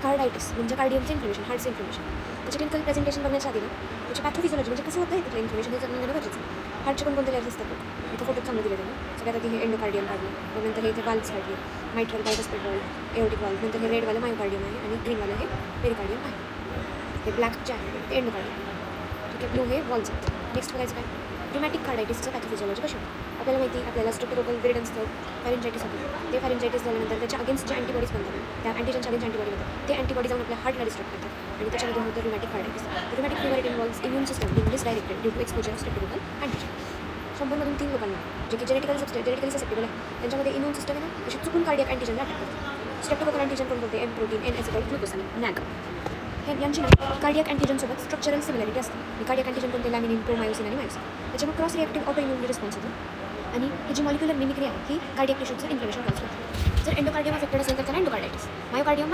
कार्डायटिस म्हणजे कार्डियमचं inflammation, हार्टचं inflammation. त्याचे clinical presentation बघण्याच्या आधी ना त्याची पॅथोफिजिओलॉजी म्हणजे कसं होतं आहे तिथलं इन्फ्लेमेशन हे जाणून घेणं गरजेचं आहे. हार्टचे कोणकोणते लेयर्स असतात बघ, इथं फोटो चांगलं दिले त्यांनी. सगळ्यात आधी हे एंडोकार्डियम काढलं, मग नंतर हे इथे वाल्व्स काढले, मायट्रल बायस्पेड वाल्व, एओटिक वाल्व, नंतर हे रेडवालं मायोकार्डियम आहे आणि ग्रीनवालं हे पेरिकार्डियम आहे. हे ब्लॅक जे आहे ते एंडोकार्डियम, ठीक आहे. ब्लू हे वॉल्स आहेत. नेक्स्ट बघायचं काय, रुमॅटिक कार्डायटिसचं पॅथोफिजिओलॉजी कशी होतं. आपल्याला माहिती आहे आपल्याला स्ट्रेप्टोकोकल विरिडन्सचं फॅरिंजायटिस होतं. ते फॅरिंजायटिस झाल्यानंतर त्याच्या अगेन्स्ट जे अँटीबॉडीज बनतात, त्या अँटीजनच्या अगेन्स्ट अँटीबॉडी बनतात, ते अँटीबॉडी जाऊन आपल्या हार्टला डिस्ट्रक्ट करतात आणि त्याच्यामध्ये होतं rheumatic carditis. Rheumatic fever it involves immune system being misdirected due to exposure of streptococcal antigen. 100मधून 3 लोकांना जे की जेनेटिकली ससेप्टेबल आहे त्यांच्यामध्ये इम्यून सिस्टम आहे ना अशी चुकून कार्डियक अँटीजनला अटॅक करते. स्ट्रेप्टोकोकल अँटीजन कोण बोलते, एम प्रोटीन, एन ॲसिड ग्लुकोसामिन, नॅग. यांची ना कार्डियक अँटीजनसोबत स्ट्रक्चरल सिमिलॅरिटी असते. कार्डियक अँटीजन कोणते, लॅमिनिन, प्रोमायोसिन आणि मायोसिन. त्याच्यामुळे cross reactive auto immunity response होतो आणि ही जी मॉलिक्युलर मिमिक्री आहे ही कार्डियक टिश्यूचं इन्फ्लेमेशन कॉज करते. जर एंडोकार्डियम अफेक्टेड असेल तर त्याला एंडोकार्डायटिस, मायोकार्डियम,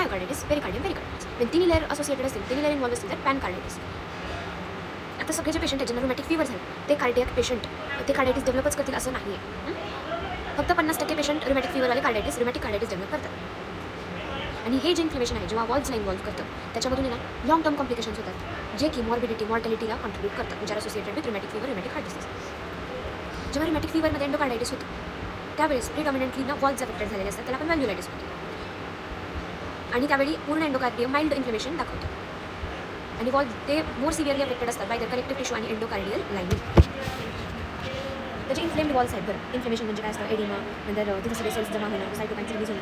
पेरिकार्डियस. पण 3 लेअर असोसिएटेड असतील, 3 लेअर इन्व्हॉल्व असतील तर पॅनकार्डायटिस. आता सगळे जे पेशंट आहेत ज्यांना रुमॅटिक फीवर झाले ते कार्डियक पेशंट ते कार्डायटिस डेव्हलपच करतील असं नाही आहे. फक्त 50% पेशंट रुमॅटिक फीवरवाले रुमॅटिक कार्डायटिस डेव्हलप करतात. आणि हे जे इन्फ्लेमेशन आहे जेव्हा वॉल्व्सला इन्व्हॉल्व करतं त्याच्यामधून ना लॉंग टर्म कॉम्प्लिकेशन्स होतात जे की मॉर्बिडिटी, कॉन्ट्रीब्यूट करतात which are associated with rheumatic fever, rheumatic heart disease. जेव्हा रुमॅटिक फीवरमध्ये एंडोकार्डायटिस होतं त्यावेळेस प्रिडॉमिनंटली ना वॉल्व्स अफेक्टेड झालेले असतात, त्याला आपण व्हॅल्व्युलायटिस होतो आणि त्यावेळी पूर्ण एंडोकार्डियम माइल्ड इन्फ्लेमेशन दाखवतं आणि वॉल्व ते मोर सिव्हिअरली अफेक्टेड असतात बाय द कनेक्टिव्ह टिश्यू आणि एंडोकार्डियल लाइनिंग. त्याचे इन्फ्लेम्ड वॉल्स आहेत. बरं, इन्फ्लेमेशन म्हणजे काय असतं, एडिमा, नंतर तिथे सगळे सेल्स जमा होणं, सायटोकाईन्स रिलीज होणं,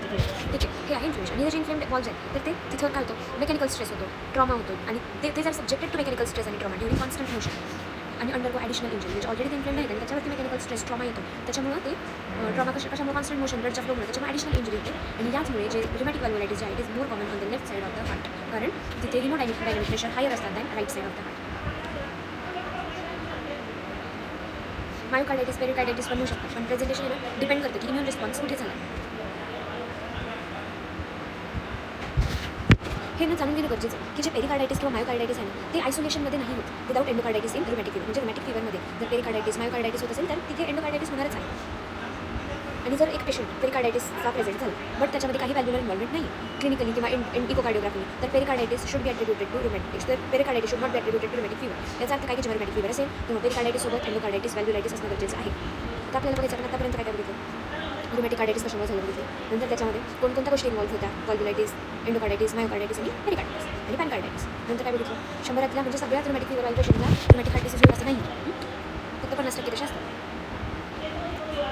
ठीक आहे. हे आहे इन्फ्लेमेशन. आणि त्याचे इन्फ्लेम्ड वॉल्स आहेत तर ते तिथं काय होतं, मेकॅनिकल स्ट्रेस होतो, ट्रॉमा होतो आणि ते जर सब्जेक्टेड टू मेकॅनिकल स्ट्रेस आणि ट्रॉमा ड्युरिंग कॉन्स्टंट मोशन आणि अंडरगो ॲडिशनल इंजरी म्हणजे ऑलरेडी ते इन्फ्लेम्ड आहे आणि त्याच्यावरती मेकॅनिकल स्ट्रेस ट्रॉमा येतो त्याच्यामुळे ते ट्रॉमा कशामुळे कॉन्स्टंट मोशन ब्लडच्या फ्लोमुळे त्याच्यामुळे ॲडिशनल इंजरी होते आणि याचमुळे जे रुमॅटिक व्हॅल्व्युलायटिस जे आहे it is more common on the left side of the heart कारण तिथे हिमोडायनॅमिक प्रेशर हायर असतात than right side of the heart. Myocarditis, pericarditis पण होऊ शकतात पण प्रेझेंटेशन डिपेंड करतं की इम्युन रिस्पॉन्स कुठे झाला. हे ना जाणून घेणं गरजेचं आहे की जे पेरिकार्डायटिस किंवा मायोकार्डायटिस आहे ना ते आयसोलेशनमध्ये नाही होत विदाउट एंडोकार्डायटिस इन रुमॅटिक फीवर. म्हणजे रुमॅटिक फीवरमध्ये जर पेरिकार्डायटिस, मायोकार्डायटिस होत असेल तर तिथे एंडोकार्डायटिस होणारच आहे. आणि जर एक पेशंट पेरिकार्डायटिसचा प्रेझेंट झाला बट त्याच्यामध्ये काही व्हॅल्युलर इन्व्हॉल्वमेंट नाही क्लिनिकली किंवा इकोकार्डिओग्राफी तर pericarditis should be attributed to rheumatic, तर pericarditis should not be attributed to rheumatic fever. याचा अर्थ काय की जेव्हा रुमॅटिक फीवर असेल तेव्हा पेरिकार्डायटिससोबत एंडोकार्डायटिस, व्हॅल्युलायटिस असणं गरजेचं आहे. तर आपल्याला बघायचं आपण आतापर्यंत काय बघितलं, रुमॅटिक कार्डायटिस कशामुळे झालं बघितलं, नंतर त्याच्यामध्ये कोणकोणत्या गोष्टी इन्व्हॉल्व होत्या, व्हॅल्युलायटिस, एंडोकार्डायटिस, मायोकार्डायटिस आणि पेरिकार्डायटिस आणि पॅनकार्डायटिस. नंतर काय बघितलं, 100 म्हणजे सगळ्यात रुमॅटिक फीवरवाल्या पेशंटला रुमॅटिक हार्ट डिसीज होईल असं नाही, फक्त 50% तसे असतात.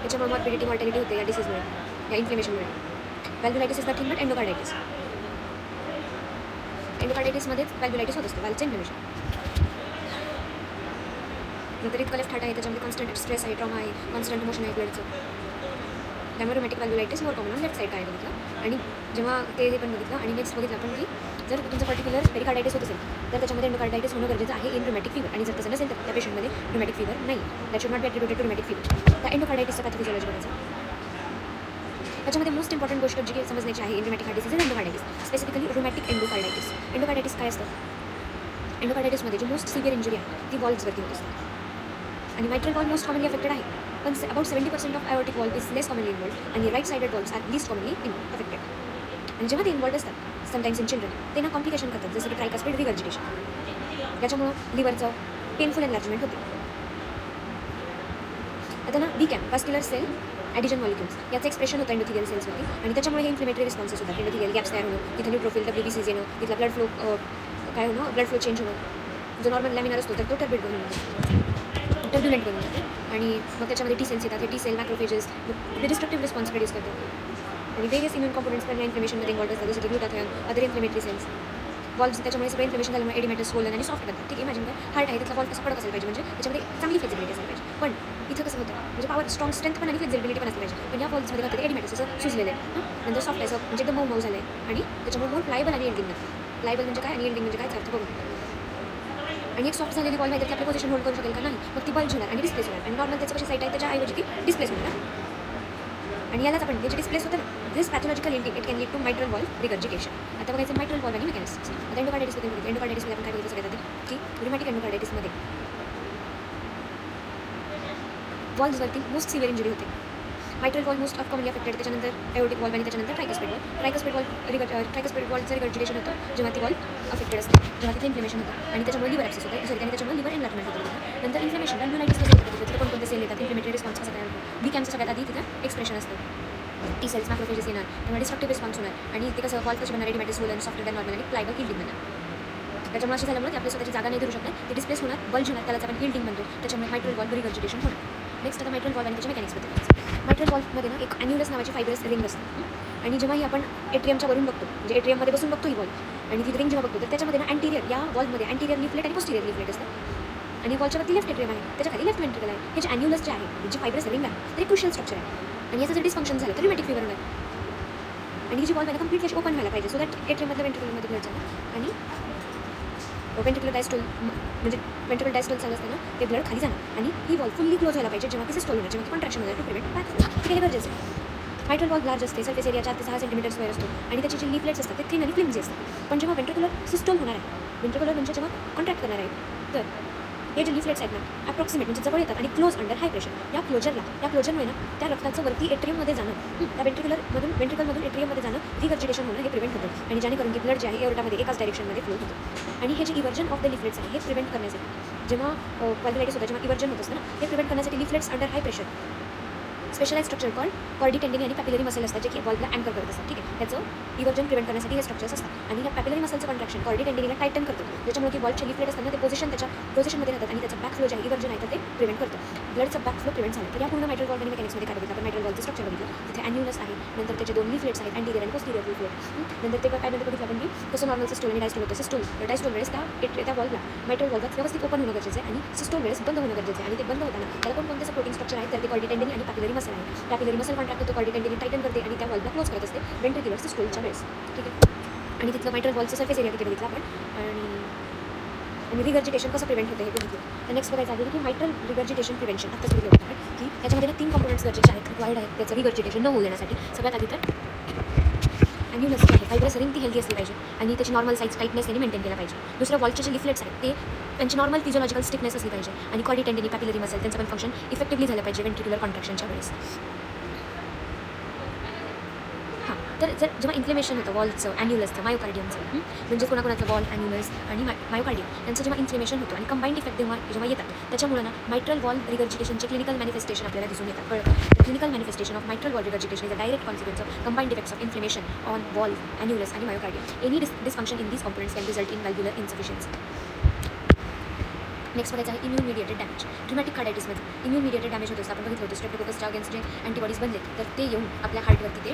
त्याच्यामुळे मॉर्बिडिटी, मॉर्टॅलिटी होते या डिसीजमुळे, या इन्फ्लेमेशनमुळे. व्हॅल्व्युलायटिस इज नथिंग बट एंडोकार्डायटिस. एंडोकार्डायटिसमध्येच व्हॅल्व्युलायटिस होत असतं, व्हॅल्वचं इन्फ्लेमेशन. नंतर इतकं लेफ्ट हार्ट आहे त्याच्यामध्ये कॉन्स्टंट स्ट्रेस आहे, ट्रॉमा आहे, कॉन्स्टंट मोशन आहे ब्लडचं, त्यामुळे rheumatic valvulitis more common on left side काय बघितलं. आणि जेव्हा ते पण बघितलं आणि नेक्स्ट बघितलं आपण की जर तुमचं पर्टिक्युलर पेरिकार्डायटिस होत असेल तर त्याच्यामध्ये एंडोकार्डायटिस होणं गरजेचं आहे इन रुमॅटिक फीवर आणि जर तसं नसेल तर त्या पेशंटमध्ये रुमॅटिक फीवर नाही, that should not be attributed to rheumatic fever. त्या एंडोकार्डायटिसचा पॅथोफिजिओलॉजी बघायचं. त्याच्यामध्ये मोस्ट इम्पॉर्टंट गोष्ट जी समजण्याची आहे in rheumatic heart disease endocarditis, specifically rheumatic endocarditis. Endocarditis काय असतं, एंडोकार्डायटिसमध्ये जी मोस्ट सिव्हिअर इंजुरी आहे ती वॉल्व्सवरती होत असते आणि mitral valve most commonly affected आहे पण about 70% of aortic valve is less commonly involve आणि right sided valves are least commonly affected. आणि जेव्हा ते इन्व्हॉल्व असतात समटाईम्स इन चिल्ड्रन ते ना कॉम्प्लिकेशन करतात जसं की ट्रायकास्पिड रिगर्जिटेशन, याच्यामुळं लिव्हरचं पेनफुल एनलार्जमेंट होते. आता ना बीकॅम व्हॅस्क्युलर सेल ॲडिजन मॉलिक्युल्स याचं एक्सप्रेशन होतं एंडोथिलियल सेल्सवरती आणि त्याच्यामुळे हे इन्फ्लेमेटरी रिस्पॉन्सेस होतात. एंडोथिलियल गॅप्स तयार होणं, तिथं न्यूट्रोफिल, WBCs येणं, तिथला ब्लड फ्लो काय होणं, ब्लड फ्लो चेंज होणं, जो नॉर्मल लॅमिनार असतो तर तो टर्ब्युलेंट बनून जातो आणि मग त्याच्यामध्ये टी सेल्स येतात. हे T cell macrophages destructive response produce करतात आणि वेरियस इम्युन कॉम्पोनंट्स पण या इन्फ्लेमेशनमध्ये इन्व्हॉल्व असतात जसं की ग्लुटाथिऑन, अदर इन्फ्लेमेटरी सेल्स, वॉल्व्स. त्याच्यामुळे सगळं इन्फ्लेमेशन झाल्यामुळे एडिमेटस स्वोलन आणि सॉफ्ट बनतात. ठीक आहे, इमॅजिन काय हार्ट आहे तिथला वॉल्व कसं कडक असेल पाहिजे म्हणजे त्याच्यामध्ये चांगली फ्लेक्झिबिलिटी असेल पाहिजे. पण इथं कसं होतं म्हणजे पॉवर स्ट्रॉंग स्ट्रेंथ पण आणि फ्लेक्झिबिलिटी पण असली पाहिजे. पण या वॉल्व्समध्ये काय होतं एडिमेटस असं सुजलेलं आहे नंतर सॉफ्ट आहे म्हणजे एकदम मऊ झालं आहे आणि त्याच्यामुळे मोर प्लायबल आणि एंडिंग नसतं. प्लायबल म्हणजे काय आणि एंडिंग म्हणजे काय अर्थ बघून. आणि एक सॉफ्ट झालेली बॉल माहिती की आपली पोझिशन होल्ड करू शकेल का नाही, मग ती बल्ज होणार आणि डिस्प्लेस होणार आणि नॉर्मल त्याची कशी साईट आहे त्याच्याऐवजी ती डिस्प्लेस होणार आणि यालाच आपण जे डिस्प्लेस होतं ना this pathological ending it can lead to mitral valve regurgitation. आता बघायचं मायट्रल वॉल्व आणि मेकॅनिक्स. आता एंडोकार्डायटिसमध्ये बघितलं, एंडोकार्डायटिसमध्ये आपण काय बघितलं सगळ्यात आधी की रुमॅटिक एंडोकार्डायटिसमध्ये वॉल्व्सवरती मोस्ट सिव्हिअर इंजुरी होते mitral valve most of commonly affected, त्याच्यानंतर एओटिक वॉल्व आणि त्याच्यानंतर ट्रायकस्पिड वॉल. ट्रायकस्पिड वॉलचं रिगर्जिटेशन होतं जेव्हा ती वॉल अफेक्टेड असते, जेव्हा तिथे इन्फ्लेमेशन होतं आणि त्याच्यामुळे लिव्हर ॲक्सेस होतं, आणि त्याच्यामुळे लिव्हर एनलार्जमेंट होतं. नंतर इन्फ्लेमेशन व्हॅल्व्युलायटिस कसं होतं, तिथे कोणकोणते सेल येतात, इन्फ्लेमेटरी रिस्पॉन्स कसा तयार होतो. बी कॅम्पचं सगळ्यात आधी तिथं एक्सप्रेशन असतं, टी सेल्स मॅक्रोफेजेस येणार, त्यामुळे डिस्ट्रक्टिव्ह रिस्पॉन्स होणार आणि ते कसं वॉल कशी बनणार, रेडीमेड सोल आणि सॉफ्टवेअर नॉर्मल आणि प्लायबल हिल्डिंग बनणार. त्याच्यामुळे असं झाल्यामुळे आपली स्वतःची जागा नाही धरू शकणार, ते डिस्प्लेस होणार, बल्ज होणार, त्यालाच आपण हिल्डिंग म्हणतो. त्याच्यामुळे मायट्रल वॉल रिगर्जिटेशन होणार. नेक्स्ट आता मायट्रल वॉल आणि त्याच्या मेकॅनिक्स बद्दल. मायट्रल वॉलमध्ये ना एक ॲन्युलस नावाची फायबरस रिंग असते, आणि जेव्हाही आपण एट्रियमच्या वरून बघतो, म्हणजे एट्रियममध्ये बसून बघतो ही वॉल, आणि ती रिंग जेव्हा बघतो तर त्याच्यामध्ये ना अँटीरियर, या वॉलमध्ये अँटीरियर लिफलेट आणि पोस्टिरियर लिफलेट असतात, आणि वॉलच्या वरती लेफ्ट एट्रियम आहे, त्याच्या खाली लेफ्ट वेंट्रिकल आहे. हे जे ॲन्युलस जे आहे, जी फायबरस रिंग आहे, ते क्रुशियल स्ट्रक्चर आहे, आणि याचं जर डिस्फंक्शन झालं तर रिमॅटिक फीवर होणार, आणि ही जी वॉल आहे कम्प्लीटली अशी ओपन व्हायला पाहिजे, सो दॅट एट्रियममधलं वेंट्रिकलमध्ये ब्लड जाणार, आणि वेंट्रिकुलर डायस्टोल, म्हणजे वेंट्रिकल डायस्टोल चालू असताना ते ब्लड खाली जाणार, आणि ही वॉल फुल्ली क्लोज व्हायला पाहिजे जेव्हा की सिस्टोल होणार, जेव्हा की कॉन्ट्रॅक्शन होणार टू प्रिव्हेंट बॅक. ठीक आहे, गरजेचं आहे. मायट्रल वॉल लार्ज असते, सरफेस एरिया 4 ते 6 सेंटीमीटर स्क्वेअर असतो, आणि त्याचे जे लिफलेट्स असतात ते थिन आणि फ्लिम्जी असतात. पण जेव्हा वेंट्रिकुलर सिस्टोल होणार आहे, वेंट्रिकुलर म्हणजे जेव्हा कॉन्ट्रॅक्ट करणार आहे, तर हे जे लिफलेट्स आहेत ना अप्रॉक्सिमेट म्हणजे जवळ येतात आणि क्लोज अंडर हाय प्रेशर, या क्लोजरमुळे ना त्या रक्ताचं वरती एट्रियममध्ये जाणं, त्या वेंट्रिकलमधून एट्रियममध्ये जाणं, रिगर्जिटेशन होणं हे प्रिव्हेंट होतं, आणि जेणेकरून की ब्लड जे आहे एवढ्यामध्ये एकाच डायरेक्शनमध्ये फ्लो होतं. आणि हे जे इव्हर्जन ऑफ द लिफलेट्स आहे हे प्रिव्हेंट करण्यासाठी, जेव्हा कॉर्डिलायटिस होतं, जेव्हा इव्हर्जन होत असतं ना, हे प्रिव्हेंट करण्यासाठी leaflets under high pressure specialize structure called chordae tendineae आणि पॅपिलरी मसल असतात, जे की वॉलला अँकर करत असतात. ठीक आहे, त्याचं इव्हर्जन प्रिव्हेंट करण्यासाठी हे स्ट्रक्चर्स असतात, आणि या पॅपिलरी मसलचं कॉन्ट्रॅक्शन कॉर्डी टेंडिनीला टायटन करतं, ज्याच्यामुळे की वॉलचे लिफलेट असताना ते त्याच्या पोझिशनमध्ये राहतात, आणि त्याचा बॅक फ्लो जे आहे इव्हर्जन आहे तर ते प्रिव्हेंट करतं, ब्लडचा बॅक फ्लो प्रिव्हेंट झालं. तर या पूर्ण मायट्रल वॉल आणि मेकॅनिक्समध्ये काय बघितलं आपण, मायट्रल वॉलचं स्ट्रक्चर बघितलं, तिथे ॲन्युलस आहे, नंतर त्याचे 2 लिफलेट्स आहेत, अँटीरियर आणि पोस्टिरियर लिफलेट. नंतर ते काय बघितलं आपण की कसं नॉर्मल सिस्टोल आणि डायस्टोल होतं. डायस्टोल वेळेस त्या वॉलला मायट्रल वॉलला व्यवस्थित ओपन होणं गरजेचं आहे, आणि सिस्टोल वेळेस बंद होणं गरजेचं आहे, आणि ते बंद होताना त्याला कोणते सपोर्टिंग स्ट्रक्चर आहे, तर ते कॉर्डी टेंडिनी आणि पॅपिलरी मसल आहे. पॅपिलरी मसल कॉन्ट्रॅक्ट होतो, कॉर्डी टेंडिनी टायटन करते, आणि त्या वॉलला क्लोज करत असते वेंट्रिक्युलर सिस्टोलच्या वेळेस. ठीक आहे, आणि तिथलं मायट्रल वॉलचं सरफेस एरिया किती बघितला आपण, आणि रिगर्जिटेशन कसं प्रिव्हेंट होतं हे बघितलं. तर नेक्स्ट बघायचं आहे की मायट्रल रिगर्जिटेशन प्रिव्हेंशन आत्ताच बघितलं होतं आपण की त्याच्यामध्ये 3 कॉम्पोनंट्स गरजेचे आहेत, रिक्वायर्ड आहेत त्याचं रिगर्जिटेशन न होऊ देण्यासाठी. सगळ्यात आधी तर ॲन्युलस आहे, फायबरस रिंग ती हेल्दी असली पाहिजे, आणि त्याची नॉर्मल साईज टाईटनेस त्यांनी मेंटेन केला पाहिजे. दुसरं वॉलचे जे लिफलेट्स आहेत ते त्यांची नॉर्मल फिजिओलॉजिकल स्टिफनेस असली पाहिजे, आणि कॉर्डी टेंडिनी पॅपिलरी मसल त्यांचं पण फंक्शन इफेक्टिव्हली झालं पाहिजे वेंट्रिक्युलर कॉन्ट्रॅक्शनच्या वेळेस. तर जेव्हा इन्फ्लेमेशन होतं वॉलचं, ॲन्युलसचं, मायोकार्डियमचं, म्हणजे कोणाकोणाचं वॉल, ॲन्युलस आणि मायोकार्डियम यांचं जेव्हा इन्फ्लेमेशन होतं आणि कंबाईंड इफेक्ट जेव्हा येतात, त्याच्यामुळे ना मायट्रल वॉल रिगर्जिटेशनचे क्लिनिकल मॅनिफेस्टेशन आपल्याला दिसून येतात. कळलं, clinical manifestation of mitral valve regurgitation is a direct consequence of combined effects of inflammation on valve, annulus आणि myocardium. Any dysfunction in these components can result in valvular insufficiency. Next बघायचं आहे immune mediated damage. Rheumatic कार्डायटिसमध्ये immune mediated damage होतं, आपण बघितलं होतं स्ट्रेप्टोकोकसच्या against जे antibodies बनले तर ते येऊन आपल्या हार्टवरती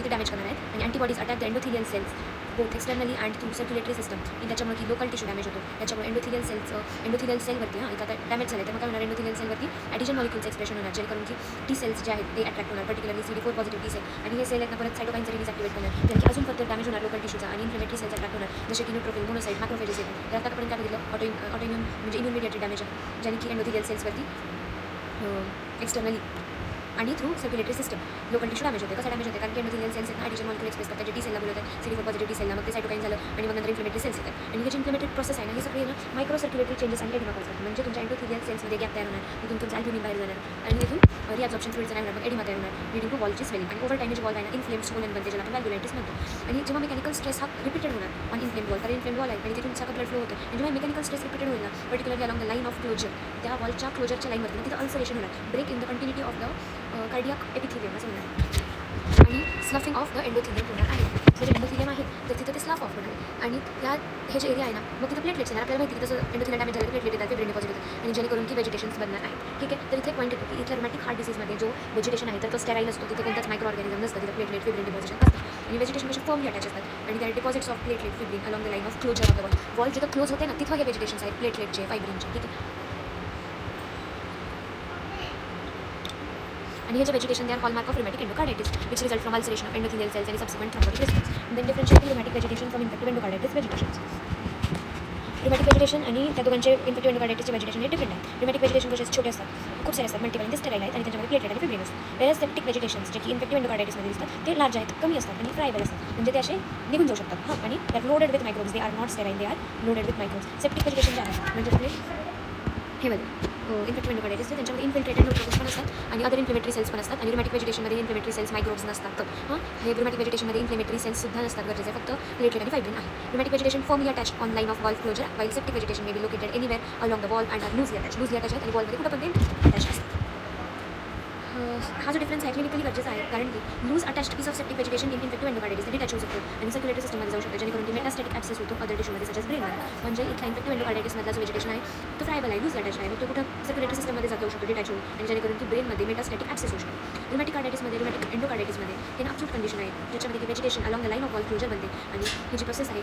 ते डॅमेज करणार आहेत, आणि antibodies attack the endothelial cells both externally and through circulatory system. आणि त्याच्यामुळे की लोकल टिश्यू डॅमेज होतो, त्याच्यामुळे एंडोथिलियल सेलवरती आता डॅमेज झालं तर मग काय होणार, एंडोथिलियल सेलवरती ॲडिशन मॉलिक्युलचं एक्सप्रेशन होणार, जेणेकरून की टी सेल्स जे आहेत ते अट्रॅक्ट होणार, particularly CD4 positive T sale, आणि हे सेल आहेत ना परत सायटोकाईनचं रिलीज ॲक्टिवेट करणार, कारण की अजून फर्दर डॅमेज होणार लोकल टिश्यूचा, आणि इन्फ्लेमेटरी सेल्स अट्रॅक्ट होणार, जसे की न्यूट्रोफिल, मोनोसाइट, मॅक्रोफेजेस येतात. तर आतापर्यंत काय बघितलं, ऑटोइम्यून म्हणजे इम्यून मिडिएटेड डॅमेज आहे, ज्याने की एंडोथिलियल सेल्सवरती एक्सटर्नली आणि through circulatory system local tissue damage होते. कसं डॅमेज होते, कारण की एंडोथिलियल सेल्स आहेत ॲडिशन मॉलिक्युल एक्सप्रेस करतात, जे टी सेलला बोलवतात CD4 पॉझिटिव्ह टी सेलला, मग ते सायटोकाईन झालं, आणि मग नंतर इन्फ्लेमेटरी सेल्स येतात, आणि हे जे इन्फ्लेमेटरी प्रोसेस आहे ना, हे सगळे ना मायक्रो सर्क्युलेटरी चेंजेस आणि एडिमा करतात, म्हणजे तुमच्या एंडोथिलियल सेल्समध्ये गॅप तयार होणार, तिथून तुमचं अल्ब्युमिन बाहेर जाणार, आणि तिथून रिअब्झॉर्प्शन फ्लुइडचं नाही होणार, मग एडिमा तयार होणार, लिडिंग टू वॉलची स्वेलिंग, आणि ओव्हर टाईम जे वॉल आहे ना इन्फ्लेम्ड स्टोन बनते, ज्याला आपण व्हॅल्व्युलायटिस म्हणतो. आणि जेव्हा मेकॅनिकल स्ट्रेस हा रिपीटेड होणार ऑन इन्फ्लेम वॉल, कारण इन्फ्लेम वॉल आहे आणि तिथून सारखं ब्लड फ्लो होतं, आणि जेव्हा मेकॅनिकल स्ट्रेस रिपीटेड होईल ना, particularly along the line of closure, त्या वॉलच्या क्लोजरच्या लाईनवरती तिथं अल्सरेशन होणार, break in the continuity of the cardiac epithelium असं होणार, आणि स्लफिंग ऑफ द एंडोथिलियम होणार आहे. जर एंडोथिलियम आहे तर तिथं ते स्लफ ऑफ होणार आहे, आणि हे जे एरिया आहे ना मग तिथं प्लेटलेट्स येणार. आपल्याला माहिती की तसं एंडोथिलियम डॅमेज झालं प्लेटलेट येतात, फिब्रिन डिपॉझिट होतात, आणि जेणेकरून की व्हेजिटेशन्स बनणार आहेत. ठीक आहे, तर इथे एक पॉईंट येतो की इथल्या रुमॅटिक हार्ट डिसीजमध्ये जो व्हेजिटेशन आहे तर तो स्टेराईल असतो, तिथे कोणताच मायक्रो ऑर्गॅनिझम नसतं, तिथे प्लेटलेट, फिब्रिन डिपॉझिशन असतं, आणि व्हेजिटेशन कशी फर्मली अटॅच असतात, आणि त्या deposits of platelet, fibrin along the line of closure of the wall जिथं क्लोज होते ना तिथं हे व्हेजिटेशन्स आहेत प्लेटलेटचे, फायब्रिनचे. ठीक आहे, and here the vegetation, they are hallmark of rheumatic endocarditis, which result from ulceration of endothelial cells and subsequent thrombotic response. And then differentiating rheumatic vegetation from infective endocarditis vegetations. rheumatic vegetation आणि त्या दोघांचे infective endocarditis चे vegetation हे different आहे. rheumatic vegetation कसे छोटे असतात, खूप सारे असतात, मल्टिपल आणि ते स्टेराईल आहेत, आणि त्याच्यामध्ये प्लेटलेट आणि फिब्रिन असतात. whereas septic vegetations जे की infective endocarditis मध्ये दिसतात ते लार्ज आहेत, कमी असतात आणि फ्रायबल असतात, म्हणजे ते असे निघून जाऊ शकतात. हां, आणि they are loaded with microbes, they are not sterile, they are loaded with microbes. septic vegetation जे आहे म्हणजे आपले हे बघा इन्फेक्टिव्ह एंडोकार्डायटिस त्यांच्यामध्ये इन्फिल्ट्रेटेड न्यूट्रोफिल्स पण असतात आणि अदर इन्फ्लेमेटरी सेल्स पण असतात आणि रुमॅटिक व्हेजिटेशनमध्ये इन्फ्लेमेटरी सेल्स मायक्रोब्स नसतात. हे रुमॅटिक व्हेजिटेशनमध्ये इन्फ्लेमेटरी सेल्स सुद्धा नसतात गरजेचे, फक्त प्लेटलेट आणि फायब्रिन आहे. Rheumatic vegetation firmly attached on line of wall closure, while septic vegetation may be located anywhere along the valve and are loosely attach आहेत आणि वॉलमध्ये कुठं पण ते अटॅच असतात. हा जो डिफरन्स आहे क्लिनिकली गरजेचा आहे, कारण की loose attached piece of septic vegetation in infective endocarditis detach होऊ शकतो आणि सर्क्युलेटरी सिस्टममध्ये जाऊ शकतो, जेणेकरून ती मेटास्टॅटिक ॲक्सेस होतो अदर टिश्यूमध्ये सच एज ब्रेनमध्ये. म्हणजे इथला इन्फेक्टिव्ह एंडोकार्डायटिसमधला जो व्हेजिटेशन आहे तो फ्रायबल आहे, लूज अटॅच आहे, मग तो कुठं सर्क्युलेटरी सिस्टममध्ये जाऊ शकतो डिटॅच होऊन आणि जेणेकरून ती ब्रेनमध्ये मेटास्टॅटिक ॲक्सेस होऊ शकतो. रुमॅटिक एंडोकार्डायटिसमध्ये हे अक्यूट कंडिशन आहे, ज्याच्यामध्ये की vegetation along the line of wall closure बनते आणि ही जी प्रोसेस आहे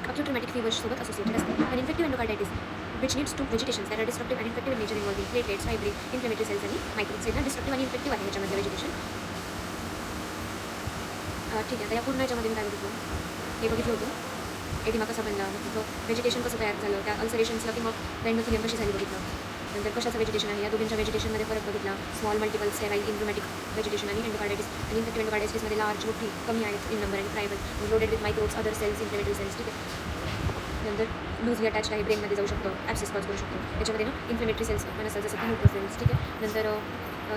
अक्यूट रुमॅटिक फीवर्ससोबत असोसिएटेड असते. आणि infective endocarditis which leads to vegetations that are disruptive and infective in nature involving platelets, fibrin, inflammatory cells आणि microbes. हे ना डिस्ट्रक्टिव्ह आणि इन्फेक्टिव्ह आहे याच्यामध्ये व्हेजिटेशन. ठीक आहे, आता या पूर्ण याच्यामध्ये मी काय बघितलं, हे बघितलं होतं एडिमा कसा बनला, मग तिथं व्हेजिटेशन कसं तयार झालं, त्या अल्सरेशन्सला किंवा एंडोथेलियम कशी झाली बघितलं. नंतर कशाचं व्हेजिटेशन आहे, या दोघींच्या व्हेजिटेशनमध्ये फरक बघितला. Small multiple sterile in rheumatic vegetation आणि एंडोकार्डायटिस आणि इन्फेक्टिव्ह एंडोकार्डायटिसमध्ये लार्ज मोठी कमी आहेत इन नंबर आणि tribal loaded with microbes other cells inflammatory cells. ठीक आहे, नंतर लूजली अटॅच आहे, ब्रेनमध्ये जाऊ शकतो, ॲप्सिस कॉज करू शकतो. याच्यामध्ये ना इन्फ्लेमेटरी सेल्स पण असतात जसं की न्यूट्रोफिल्स. ठीक आहे, नंतर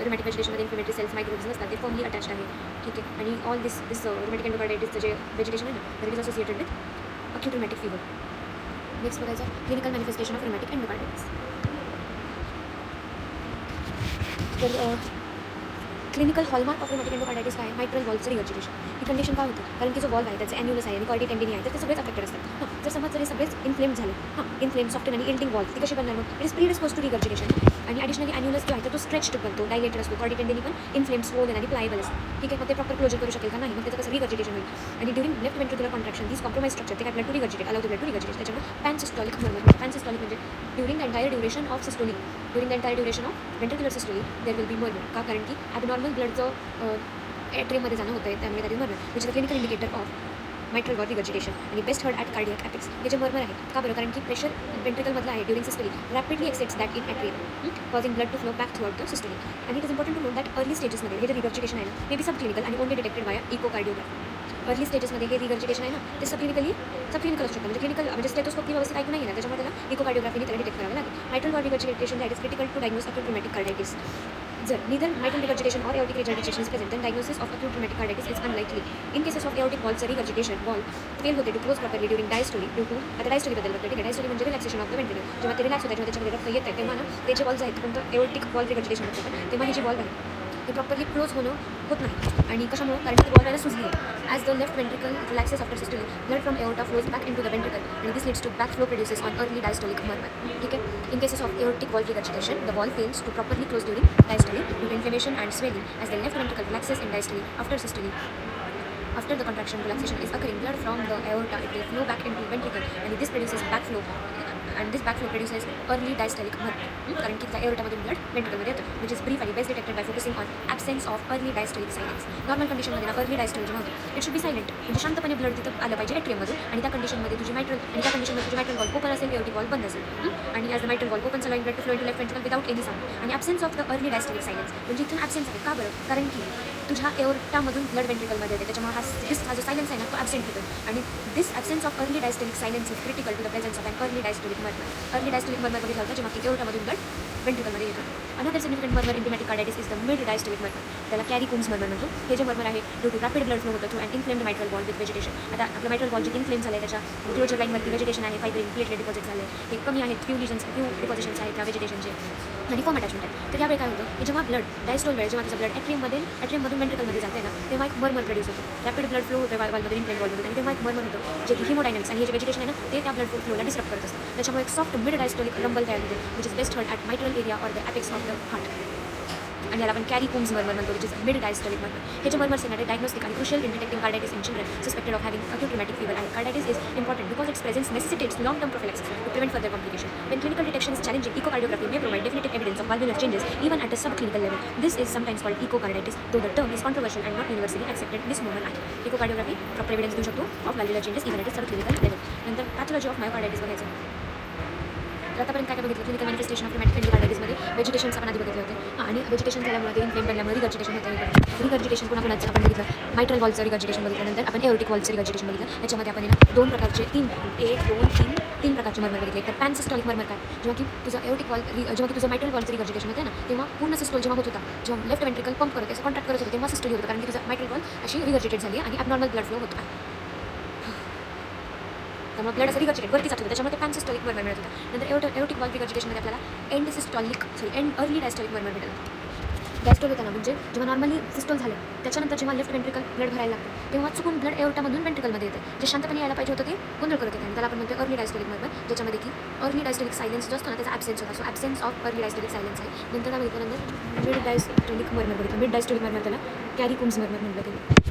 रुमॅटिक व्हेजिटेशनमध्ये इन्फ्लेमेटरी सेल्स मायक्रोब्स नसतात, ते फर्मली अटॅच आहे. ठीक आहे, आणि ऑल दिस रुमॅटिक एंडोकार्डायटिसचं जे व्हेजिटेशन आहे ना that is associated with acute rheumatic fever. Next बघायचं clinical manifestation of rheumatic endocarditis. तर clinical hallmark of rheumatic endocarditis काय आहे, मायट्रल वॉल्वचं रिगर्जिटेशन. ही कंडिशन काय होतं, कारण की जो वॉल्व आहे त्याचे ॲन्युलस आहे आणि कॉर्डी टेंडिनी आहे, तर ते सगळेच अफेक्टेड असतात. जर समज जरी सगळेच इन्फ्लेम झाले, इन्फ्लेम सॉफ्टन आणि इल्टिंग वॉल्व ती कशी बनणार, मग it is predispose to regurgitation. आणि ॲडिशनली ॲन्युलस जो आहे तर तो स्ट्रेच्ड बनतो, डायलेटेड असतो, कॉर्डी टेंडिनी पण इन्फ्लेम स्वोलन आणि प्लायबल असतो. ठीक आहे, मग ते प्रॉपर क्लोजर करू शकेल का नाही, मग त्याचं कसं रिगर्जिटेशन होईल. आणि during left ventricular contraction this compromise structure ते काय blood to regurgitate allow the blood to regurgitate. त्याच्यामुळे पॅनसिस्टॉलिक मर्मर. पॅनसिस्टॉलिक म्हणजे during the entire duration of systolic, during the entire duration of ventricular systolic there will be murmur. का, कारण की abnormal ब्लडचं एट्रियममध्ये जाणं होतं आहे, त्यामुळे that is murmur which is the clinical indicator of mitral valve regurgitation. आणि best heard at cardiac apex. हे जे मर्मर आहे का बरं, कारण की प्रेशर वेंट्रिकलमधलं आहे during systolic rapidly exceeds that in atrium causing blood to flow back through out the systolic. आणि it is important to know that early स्टेजेसमध्ये हे जे रिगर्जिटेशन आहे ना मे बी सब क्लिनिकल आणि only detected by echocardiography. Early स्टेजेसमध्ये हे regurgitation आहे ना ते सब क्लिनिकल असू शकतं, म्हणजे क्लिनिकल म्हणजे स्टेथोस्कोपी व्यवस्थित ऐकू नाही आहे ना, त्याच्यामुळे त्याला इकोकार्डिओग्राफीने त्याला डिटेक्ट करावं लागेल. Mitral valve regurgitation that is critical to diagnose acute rheumatic carditis. जर neither mitral regurgitation or aortic regurgitation is present, then diagnosis of acute rheumatic carditis is unlikely. In cases of aortic valve regurgitation, valve fail होते to close properly during diastole due to आता diastole बद्दल बघतो. ठीक आहे, diastole म्हणजे relaxation of the ventricle. जेव्हा ते relax होतं जेव्हा त्याच्यामध्ये रक्त येत आहे तेव्हा ना ते जे वॉल्व्स आहेत कोणतं एओर्टिक वॉल्व रिगर्जिटेशन होतं, तेव्हा ही जी वॉल्व आहे ते प्रॉपरली क्लोज होणं होत नाही. आणि कशामुळे, कारण की वॉल्व आहे सुजली आहे. As the left ventricle relaxes after systolic blood from aorta flows back into the ventricle आणि this leads to back flow produces on early diastolic murmur. ठीक आहे, in cases of aortic valve regurgitation the valve fails to properly close during diastolic due to inflammation and swelling as the left ventricle relaxes in diastole after systole. After the contraction relaxation is occurring, blood from the aorta it will flow back into ventricle and this produces backflow and this backflow produces early diastolic murmur. कारण की त्या एओर्टामधून blood वेंट्रिकलमध्ये येतं, which is brief and best detected by focusing on absence of early diastolic silence. Normal कंडिशनमध्ये ना early diastolic जेव्हा होतं it should be silent, म्हणजे शांतपणे ब्लड तिथं आलं पाहिजे एट्रियममधून. आणि त्या कंडिशनमध्ये तुझी मायट्रल आणि त्या कंडिशनमध्ये तुझी मायट्रल वॉल्व ओपन असेल, एओर्टिक वॉल्व बंद असेल. आणि as the mitral valve open allowing blood to flow into left ventricle without any sound. आणि absence of the early diastolic silence म्हणजे इथून absence आहे. का बरं, कारण की तुझ्या एओर्टामधून ब्लड वेंट्रिकलमध्ये येते, त्याच्यामुळे हा जो सायलेन्स आहे ना तो ॲब्सेंट होतो. आणि this absence of early diastolic silence is critical to the presence of an early diastolic murmur. Early diastolic murmur बघितलं होतं जेव्हा की एओर्टामधून ब्लड वेंट्रिकलमध्ये येतो. Another significant murmur in rheumatic carditis is the mid diastolic murmur. त्याला Carey Coombs murmur म्हणतो. हे जे मर्मर आहे due to rapid blood flow होतं through and inflamed mitral valve with vegetation. आता आपलं मायट्रल वॉल्व जे इन्फ्लेम झालं आहे त्याच्या क्लोजर लाईनवरती व्हेजिटेशन आहे, फायब्रिन प्लेटलेट डिपॉझिट झाले, हे कमी आहेत, फ्यू डिपॉझिशन्स आहेत त्या व्हेजिटेशनचे आणि फॉर्म अटॅचमेंट आहे. तर यावेळी काय होतं की जेव्हा ब्लड डायस्टोल वेळ जेव्हा त्याचं ब्लड ॲट्रियममधून वेंट्रिकलमध्ये जाते ना तेव्हा एक मर्मर प्रोड्यूस होतो. रॅपिड ब्लड फ्लो होतं वॉल्वमध्ये इन्फ्लेम वॉल्वमध्ये आणि तेव्हा एक मर्मर होतं जे की हिमोडायनॅमिक्स आणि हे जे व्हेजिटेशन आहे ना ते त्या ब्लड फ्लोला डिस्टर्ब करत असतं. त्याच्यामुळे एक सॉफ्ट मिड डायस्टोलिक रंबल तयार होते which is best heard at mitral area or the apex of the heart. आणि याला आपण कॅरी कुम्स मर्मर म्हणतो which is mid diastolic murmur. हे जे मर्मर्स आहेत डायग्नोस्टिक आणि crucial in detecting carditis in children suspected of having acute rheumatic fever. आणि carditis is important because its presence necessitates long-term prophylaxis to prevent further complication. When clinical detection is challenging, echocardiography may provide definitive evidence of valvular changes even at a subclinical level. This is sometimes called echocarditis, though the term is controversial and not universally accepted misnomer आहे. echocardiography proper evidence देऊ शकतो of valvular changes even at a subclinical level. नंतर pathology of myocarditis बघायचं. तर आतापर्यंत काय बघितलं clinical manifestation of romantic एंडोकार्डायटिसमध्ये वेजिटेशन्स आपण आधी बघितले होते आणि वेजिटेशन झाल्यामुळे ते इन्फ्लेम बनल्यामुळे रिगर्जिटेशन होतं. रिगर्जिटेशन कोणाकोणाचं आपण बघितलं, मायट्रल वॉलचं रिगर्जिटेशन बघितल्यानंतर आपण एओर्टिक वॉलचं रिगर्जिटेशन बघितलं. याच्यामध्ये आपण दोन प्रकारचे तीन प्रकारचे मर्मर बघितले. तर पॅन सिस्टॉलिक मर्मर काय, जेव्हा की तुझं एओर्टिक वॉल जेव्हा की तुझं मायट्रल वॉलचं रिगर्जिटेशन होतं ना, तेव्हा पूर्ण सिस्टोल जेव्हा होत होता, जेव्हा लेफ्ट वेंट्रिकल पंप करत असं कॉन्ट्रॅक्ट करत होतं, तेव्हा सिस्टोल होतं कारण की तुझं मायट्रल वॉल अशी रिगर्जिटेट झाली आणि ॲबनॉर्मल ब्लड फ्लो होत आहे. त्यामुळे ब्लड असं रिगर्जिटेट वरती जात होतं, त्याच्यामुळे ते पॅन सिस्टॉलिक मर्मर मिळत होतं. नंतर एओर्टिक वॉल रिगर्जिटेशनमध्ये आपल्याला एंड अर्ली डायस्टॉलिक मर्मर मिळतं. डायस्टोल होताना म्हणजे जेव्हा नॉर्मली सिस्टोल झालं त्याच्यानंतर जेव्हा लेफ्ट वेंट्रिकल ब्लड भरायला लागतं तेव्हा चुकून ब्लड एओर्टामधून वेंट्रिकलमध्ये येतं, जे शांतपणे यायला पाहिजे होतं ते गोंधळ करत येते आणि त्याला आपण म्हणतो अर्ली डायस्टोलिक मर्मर, ज्याच्यामध्ये की अर्ली डायस्टोलिक सायलेन्स जो असतो ना त्याचा ॲब्सेन्स होता. So absence of early diastolic silence आहे. नंतर बघितल्यानंतर मिड डायस्टोलिक मर्मर बघितलं. मिड डायस्टोलिक मर्मर त्याला कॅरी कुम्स मर्मर म्हटलं गेलं.